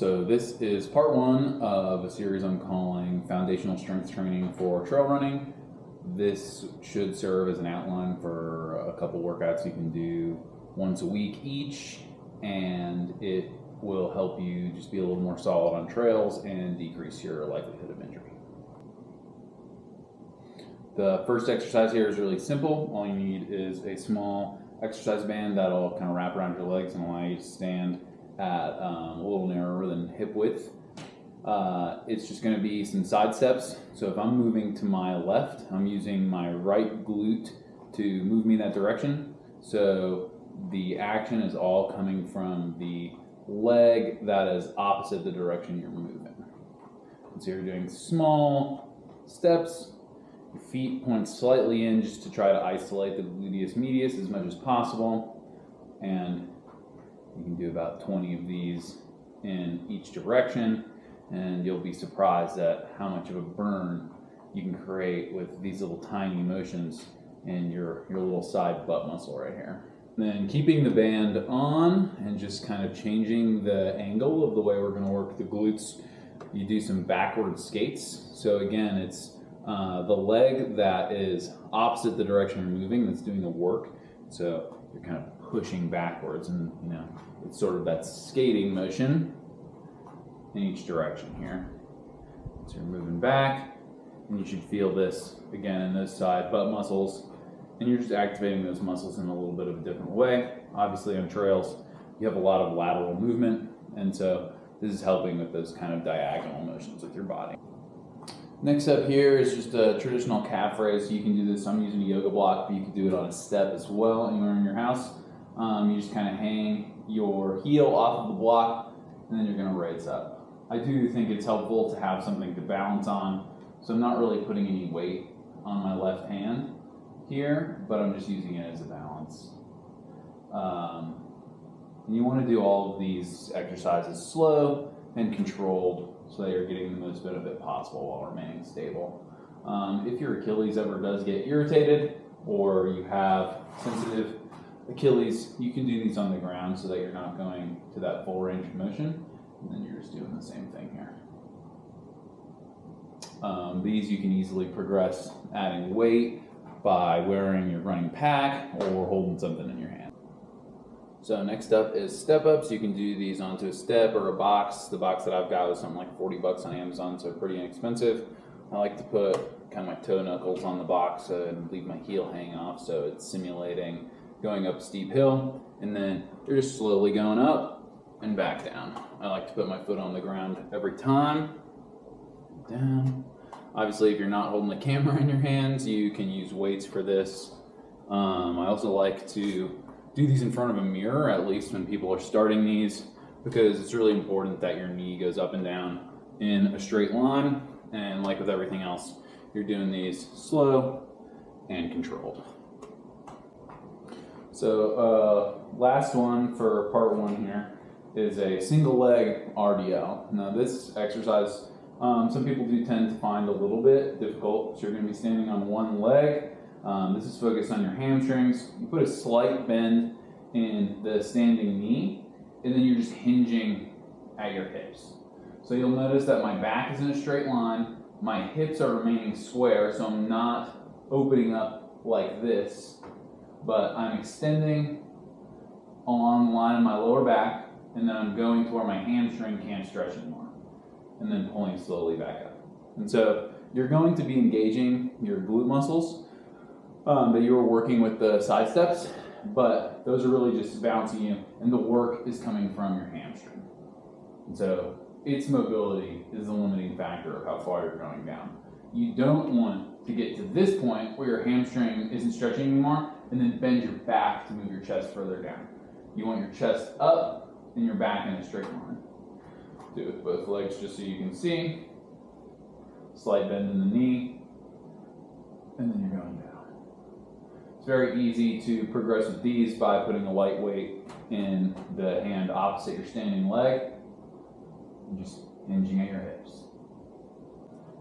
So this is part one of a series I'm calling Foundational Strength Training for Trail Running. This should serve as an outline for a couple workouts you can do once a week each, and it will help you just be a little more solid on trails and decrease your likelihood of injury. The first exercise here is really simple. All you need is a small exercise band that'll kind of wrap around your legs and allow you to stand at a little narrower than hip width. It's just going to be some side steps. So if I'm moving to my left, I'm using my right glute to move me that direction. So the action is all coming from the leg that is opposite the direction you're moving. And so you're doing small steps. Your feet point slightly in just to try to isolate the gluteus medius as much as possible. And you can do about 20 of these in each direction, and you'll be surprised at how much of a burn you can create with these little tiny motions in your little side butt muscle right here. And then keeping the band on and just kind of changing the angle of the way we're going to work the glutes, you do some backward skates. So again, it's the leg that is opposite the direction you're moving that's doing the work. So you're kind of pushing backwards, and it's sort of that skating motion in each direction here. So you're moving back, and you should feel this again in those side butt muscles, and you're just activating those muscles in a little bit of a different way. Obviously on trails you have a lot of lateral movement, and so this is helping with those kind of diagonal motions with your body. Next up here is just a traditional calf raise. You can do this, I'm using a yoga block, but you can do it on a step as well anywhere in your house. You just kind of hang your heel off of the block, and then you're going to raise up. I do think it's helpful to have something to balance on, so I'm not really putting any weight on my left hand here, but I'm just using it as a balance. And you want to do all of these exercises slow and controlled so that you're getting the most benefit possible while remaining stable. If your Achilles ever does get irritated, or you have sensitive Achilles, you can do these on the ground so that you're not going to that full range of motion, and then you're just doing the same thing here. These you can easily progress adding weight by wearing your running pack or holding something in your hand. So next up is step ups. You can do these onto a step or a box. The box that I've got was something like 40 bucks on Amazon, so pretty inexpensive. I like to put kind of my toe knuckles on the box and leave my heel hanging off, so it's simulating going up a steep hill, and then you're just slowly going up and back down. I like to put my foot on the ground every time. Down. Obviously, if you're not holding the camera in your hands, you can use weights for this. I also like to do these in front of a mirror, at least when people are starting these, because it's really important that your knee goes up and down in a straight line, and like with everything else, you're doing these slow and controlled. So last one for part one here is a single leg RDL. Now this exercise, some people do tend to find a little bit difficult. So you're going to be standing on one leg. This is focused on your hamstrings. You put a slight bend in the standing knee, and then you're just hinging at your hips. So you'll notice that my back is in a straight line, my hips are remaining square, so I'm not opening up like this, but I'm extending along the line of my lower back, and then I'm going to where my hamstring can't stretch anymore, and then pulling slowly back up. And so you're going to be engaging your glute muscles that you were working with the side steps, but those are really just bouncing you, and the work is coming from your hamstring. And so its mobility is the limiting factor of how far you're going down. You don't want to get to this point where your hamstring isn't stretching anymore and then bend your back to move your chest further down. You want your chest up and your back in a straight line. Do it with both legs just so you can see. Slight bend in the knee, and then you're going down. It's very easy to progress with these by putting a light weight in the hand opposite your standing leg and just hinging at your hips.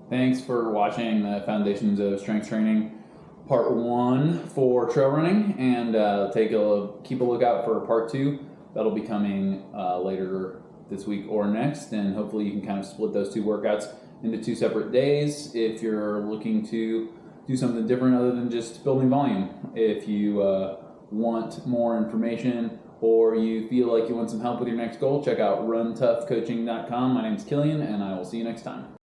Thanks for watching the Foundations of Strength Training part one for trail running, and keep a lookout for part two. That'll be coming later this week or next, and hopefully you can kind of split those 2 workouts into 2 separate days if you're looking to do something different other than just building volume. If you want more information or you feel like you want some help with your next goal, check out runtoughcoaching.com. My name's Killian, and I will see you next time.